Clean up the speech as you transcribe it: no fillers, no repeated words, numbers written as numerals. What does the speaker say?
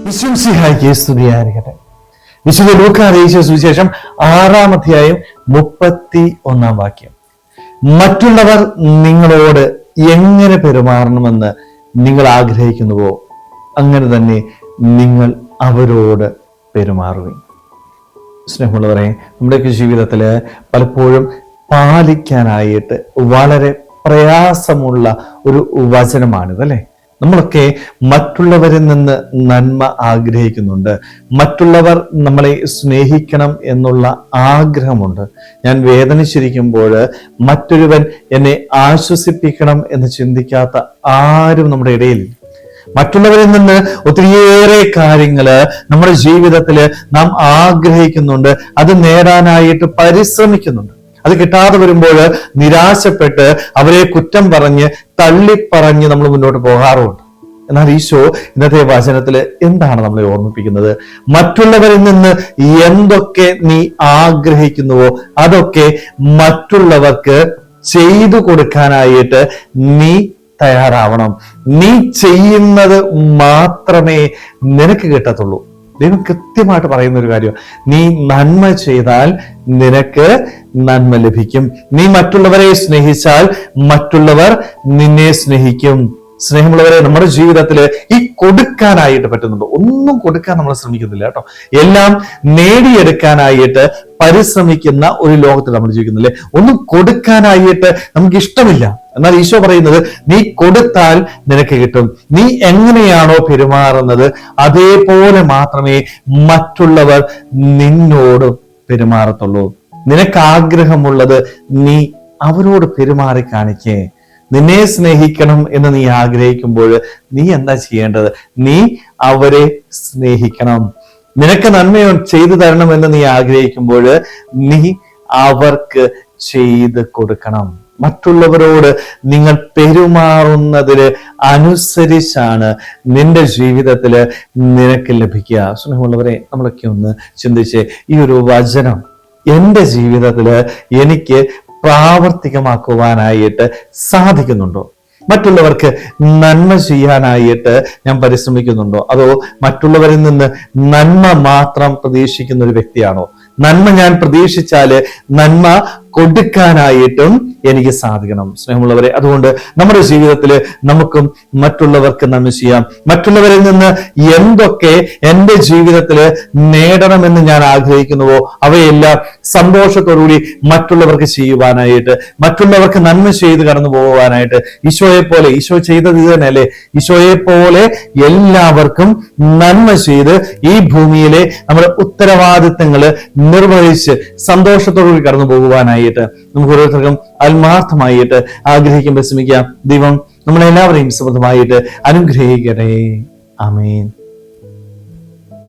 മിശിഹായ്ക്ക് സ്തുതിയായിരിക്കട്ടെ. വിശുദ്ധ ലൂക്കാ അറിയിച്ച സുവിശേഷം 6-ാം അധ്യായം 31-ാം വാക്യം. മറ്റുള്ളവർ നിങ്ങളോട് എങ്ങനെ പെരുമാറണമെന്ന് നിങ്ങൾ ആഗ്രഹിക്കുന്നുവോ അങ്ങനെ തന്നെ നിങ്ങൾ അവരോട് പെരുമാറുവിൻ. സ്നേഹമുള്ളവരെ, നമ്മുടെയൊക്കെ ജീവിതത്തിൽ പലപ്പോഴും പാലിക്കാനായിട്ട് വളരെ പ്രയാസമുള്ള ഒരു വചനമാണിത്, അല്ലേ? നമ്മളൊക്കെ മറ്റുള്ളവരിൽ നിന്ന് നന്മ ആഗ്രഹിക്കുന്നുണ്ട്. മറ്റുള്ളവർ നമ്മളെ സ്നേഹിക്കണം എന്നുള്ള ആഗ്രഹമുണ്ട്. ഞാൻ വേദനിച്ചിരിക്കുമ്പോൾ മറ്റൊരുവൻ എന്നെ ആശ്വസിപ്പിക്കണം എന്ന് ചിന്തിക്കാത്ത ആരും നമ്മുടെ ഇടയിലില്ല. മറ്റുള്ളവരിൽ നിന്ന് ഒത്തിരിയേറെ കാര്യങ്ങള് നമ്മുടെ ജീവിതത്തിൽ നാം ആഗ്രഹിക്കുന്നുണ്ട്, അത് നേടാനായിട്ട് പരിശ്രമിക്കുന്നുണ്ട്. അത് കിട്ടാതെ വരുമ്പോൾ നിരാശപ്പെട്ട് അവരെ കുറ്റം പറഞ്ഞ് തള്ളിപ്പറഞ്ഞ് നമ്മൾ മുന്നോട്ട് പോകാറുമുണ്ട്. എന്നാൽ ഈശോ ഇന്നത്തെ വചനത്തിൽ എന്താണ് നമ്മളെ ഓർമ്മിപ്പിക്കുന്നത്? മറ്റുള്ളവരിൽ നിന്ന് എന്തൊക്കെ നീ ആഗ്രഹിക്കുന്നുവോ അതൊക്കെ മറ്റുള്ളവർക്ക് ചെയ്തു കൊടുക്കാനായിട്ട് നീ തയ്യാറാവണം. നീ ചെയ്യുന്നത് മാത്രമേ നിനക്ക് കിട്ടത്തുള്ളൂ. ദൈവം കൃത്യമായിട്ട് പറയുന്ന ഒരു കാര്യം, നീ നന്മ ചെയ്താൽ നിനക്ക് നന്മ ലഭിക്കും. നീ മറ്റുള്ളവരെ സ്നേഹിച്ചാൽ മറ്റുള്ളവർ നിന്നെ സ്നേഹിക്കും. സ്നേഹമുള്ളവരെ, നമ്മുടെ ജീവിതത്തിൽ ഈ കൊടുക്കാനായിട്ട് പറ്റുന്നുണ്ടോ? ഒന്നും കൊടുക്കാൻ നമ്മൾ ശ്രമിക്കുന്നില്ല കേട്ടോ. എല്ലാം നേടിയെടുക്കാനായിട്ട് പരിശ്രമിക്കുന്ന ഒരു ലോകത്തിൽ നമ്മൾ ജീവിക്കുന്നില്ലേ? ഒന്നും കൊടുക്കാനായിട്ട് നമുക്ക് ഇഷ്ടമില്ല. എന്നാൽ ഈശോ പറയുന്നത്, നീ കൊടുത്താൽ നിനക്ക് കിട്ടും. നീ എങ്ങനെയാണോ പെരുമാറുന്നത് അതേപോലെ മാത്രമേ മറ്റുള്ളവർ നിന്നോട് പെരുമാറത്തുള്ളൂ. നിനക്ക് ആഗ്രഹമുള്ളത് നീ അവരോട് പെരുമാറി കാണിക്കേ. നിന്നെ സ്നേഹിക്കണം എന്ന് നീ ആഗ്രഹിക്കുമ്പോൾ നീ എന്താ ചെയ്യേണ്ടത്? നീ അവരെ സ്നേഹിക്കണം. നിനക്ക് നന്മ ചെയ്തു തരണമെന്ന് നീ ആഗ്രഹിക്കുമ്പോൾ നീ അവർക്ക് ചെയ്ത് കൊടുക്കണം. മറ്റുള്ളവരോട് നിങ്ങൾ പെരുമാറുന്നതിന് അനുസരിച്ചാണ് നിന്റെ ജീവിതത്തില് നിനക്ക് ലഭിക്കുക. സ്നേഹമുള്ളവരെ, നമ്മളൊക്കെ ഒന്ന് ചിന്തിച്ച് ഈ ഒരു വചനം എൻ്റെ ജീവിതത്തില് എനിക്ക് പ്രാവർത്തികമാക്കുവാനായിട്ട് സാധിക്കുന്നുണ്ടോ? മറ്റുള്ളവർക്ക് നന്മ ചെയ്യാനായിട്ട് ഞാൻ പരിശ്രമിക്കുന്നുണ്ടോ? അതോ മറ്റുള്ളവരിൽ നിന്ന് നന്മ മാത്രം പ്രതീക്ഷിക്കുന്ന ഒരു വ്യക്തിയാണോ? നന്മ ഞാൻ പ്രതീക്ഷിച്ചാല് നന്മ കൊടുക്കാനായിട്ടും എനിക്ക് സാധിക്കണം. സ്നേഹമുള്ളവരെ, അതുകൊണ്ട് നമ്മുടെ ജീവിതത്തിൽ നമുക്കും മറ്റുള്ളവർക്ക് നന്മ ചെയ്യാം. മറ്റുള്ളവരിൽ നിന്ന് എന്തൊക്കെ എൻ്റെ ജീവിതത്തിൽ നേടണമെന്ന് ഞാൻ ആഗ്രഹിക്കുന്നുവോ അവയെല്ലാം സന്തോഷത്തോടുകൂടി മറ്റുള്ളവർക്ക് ചെയ്യുവാനായിട്ട്, മറ്റുള്ളവർക്ക് നന്മ ചെയ്ത് കടന്നു പോകുവാനായിട്ട് ഈശോയെ പോലെ, ഈശോ ചെയ്തത് ഇത് തന്നെയല്ലേ? ഈശോയെ പോലെ എല്ലാവർക്കും നന്മ ചെയ്ത് ഈ ഭൂമിയിലെ നമ്മുടെ ഉത്തരവാദിത്തങ്ങൾ നിർവഹിച്ച് സന്തോഷത്തോടുകൂടി കടന്നു പോകുവാനായിട്ട് നമുക്ക് ഓരോരുത്തർക്കും ആത്മാർത്ഥമായിട്ട് ആഗ്രഹിക്കാൻ ശ്രമിക്കാം. ദൈവം നമ്മളെല്ലാവരെയും സമൃദ്ധമായിട്ട് അനുഗ്രഹിക്കട്ടെ. ആമേൻ.